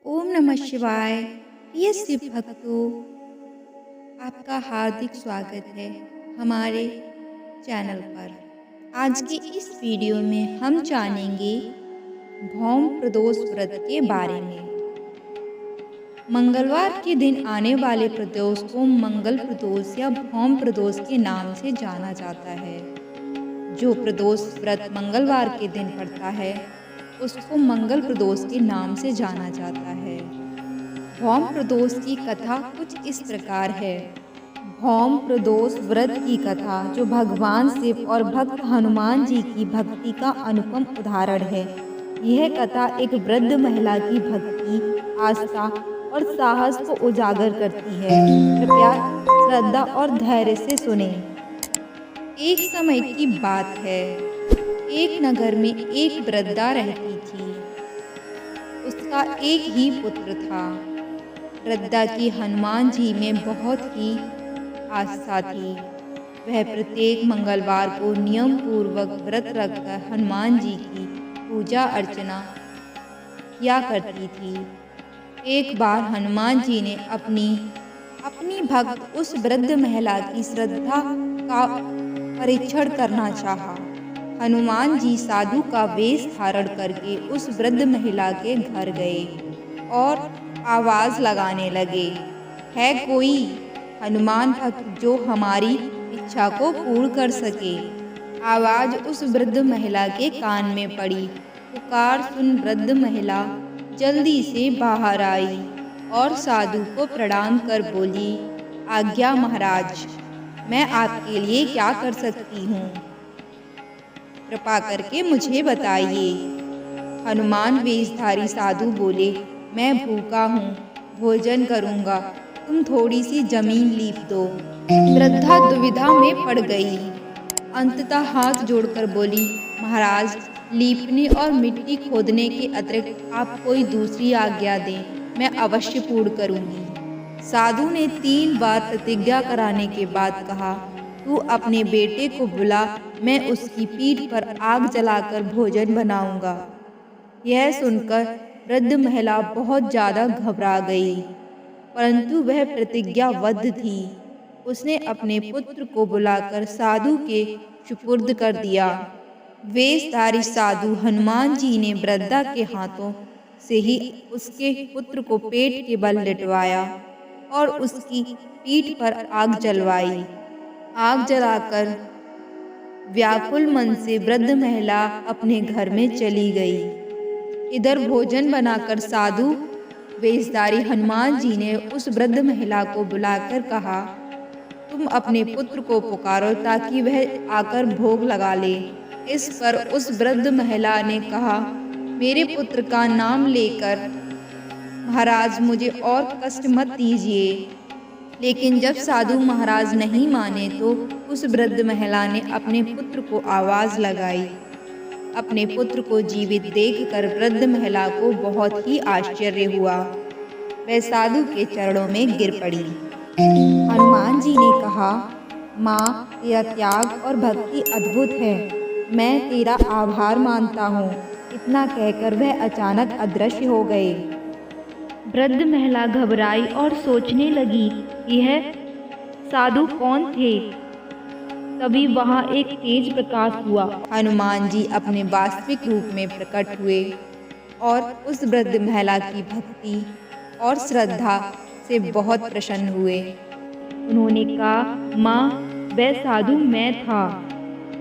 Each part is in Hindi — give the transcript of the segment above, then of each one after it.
ओम नमः शिवाय। प्रिय शिव भक्तों, आपका हार्दिक स्वागत है हमारे चैनल पर। आज की इस वीडियो में हम जानेंगे भौम प्रदोष व्रत के बारे में। मंगलवार के दिन आने वाले प्रदोष को मंगल प्रदोष या भौम प्रदोष के नाम से जाना जाता है। जो प्रदोष व्रत मंगलवार के दिन पड़ता है उसको मंगल प्रदोष के नाम से जाना जाता है। भौम प्रदोष की कथा कुछ इस प्रकार है। भौम प्रदोष व्रत की कथा जो भगवान शिव और भक्त हनुमान जी की भक्ति का अनुपम उदाहरण है। यह कथा एक वृद्ध महिला की भक्ति, आस्था और साहस को उजागर करती है। कृपया श्रद्धा और धैर्य से सुने। एक समय की बात है। एक नगर में एक वृद्धा रहती थी। उसका एक ही पुत्र था। वृद्धा की हनुमान जी में बहुत ही आस्था थी। वह प्रत्येक मंगलवार को नियम पूर्वक व्रत रखकर हनुमान जी की पूजा अर्चना किया करती थी। एक बार हनुमान जी ने अपनी भक्त उस वृद्ध महिला की श्रद्धा का परीक्षण करना चाहा। हनुमान जी साधु का वेश धारण करके उस वृद्ध महिला के घर गए और आवाज लगाने लगे, है कोई हनुमान भक्त जो हमारी इच्छा को पूर्ण कर सके। आवाज उस वृद्ध महिला के कान में पड़ी। पुकार सुन वृद्ध महिला जल्दी से बाहर आई और साधु को प्रणाम कर बोली, आज्ञा महाराज, मैं आपके लिए क्या कर सकती हूँ, कृपा करके मुझे बताइए। हनुमान वेशधारी साधु बोले, मैं भूखा हूँ, भोजन करूँगा, तुम थोड़ी सी जमीन लीप दो। वृद्धा दुविधा में पड़ गई। अंततः हाथ जोड़कर बोली, महाराज, लीपने और मिट्टी खोदने के अतिरिक्त आप कोई दूसरी आज्ञा दें, मैं अवश्य पूर्ण करूँगी। साधु ने 3 बार प्रतिज्ञा कराने के बाद कहा, तू अपने बेटे को बुला, मैं उसकी पीठ पर आग जलाकर भोजन बनाऊंगा। यह सुनकर वृद्ध महिला बहुत ज़्यादा घबरा गई, परंतु वह प्रतिज्ञाबद्ध थी। उसने अपने पुत्र को बुलाकर साधु के सुपुर्द कर दिया। वेशधारी साधु हनुमान जी ने वृद्धा के हाथों से ही उसके पुत्र को पेट के बल लिटवाया और उसकी पीठ पर आग जलवाई। आग जलाकर व्याकुल मन से वृद्ध महिला अपने घर में चली गई। इधर भोजन बनाकर साधु वेशधारी हनुमान जी ने उस वृद्ध महिला को बुलाकर कहा, तुम अपने पुत्र को पुकारो ताकि वह आकर भोग लगा ले। इस पर उस वृद्ध महिला ने कहा, मेरे पुत्र का नाम लेकर महाराज मुझे और कष्ट मत दीजिए। लेकिन जब साधु महाराज नहीं माने तो उस वृद्ध महिला ने अपने पुत्र को आवाज लगाई। अपने पुत्र को जीवित देखकर वृद्ध महिला को बहुत ही आश्चर्य हुआ। वह साधु के चरणों में गिर पड़ी। हनुमान जी ने कहा, माँ, तेरा त्याग और भक्ति अद्भुत है, मैं तेरा आभार मानता हूँ। इतना कहकर वह अचानक अदृश्य हो गए। वृद्ध महिला घबराई और सोचने लगी, यह साधु कौन थे। तभी वहां एक तेज प्रकाश हुआ। हनुमान जी अपने वास्तविक रूप में प्रकट हुए और उस वृद्ध महिला की भक्ति और श्रद्धा से बहुत प्रसन्न हुए। उन्होंने कहा, माँ, वह साधु मैं था।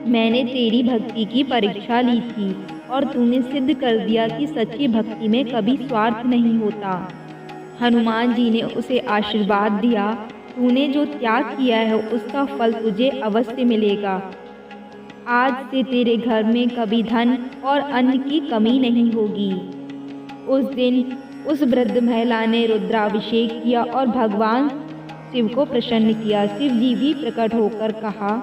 मैंने तेरी भक्ति की परीक्षा ली थी और तूने सिद्ध कर दिया कि सच्ची भक्ति में कभी स्वार्थ नहीं होता। हनुमान जी ने उसे आशीर्वाद दिया, तूने जो त्याग किया है उसका फल तुझे अवश्य मिलेगा। आज से तेरे घर में कभी धन और अन्न की कमी नहीं होगी। उस दिन उस वृद्ध महिला ने रुद्राभिषेक किया और भगवान शिव को प्रसन्न किया। शिव जी भी प्रकट होकर कहा,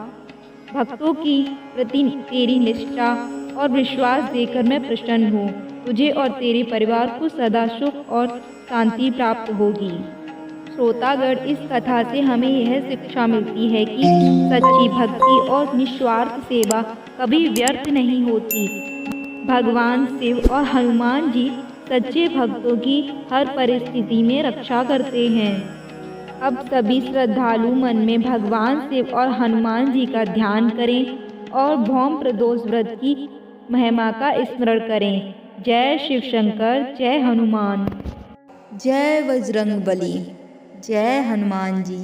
भक्तों की प्रति तेरी निष्ठा और विश्वास देकर मैं प्रसन्न हूँ। तुझे और तेरे परिवार को सदा सुख और शांति प्राप्त होगी। श्रोतागण, इस कथा से हमें यह शिक्षा मिलती है कि सच्ची भक्ति और निस्वार्थ सेवा कभी व्यर्थ नहीं होती। भगवान शिव और हनुमान जी सच्चे भक्तों की हर परिस्थिति में रक्षा करते हैं। अब सभी श्रद्धालु मन में भगवान शिव और हनुमान जी का ध्यान करें और भौम प्रदोष व्रत की महिमा का स्मरण करें। जय शिव शंकर, जय हनुमान। जय बजरंग बली, जय हनुमान जी।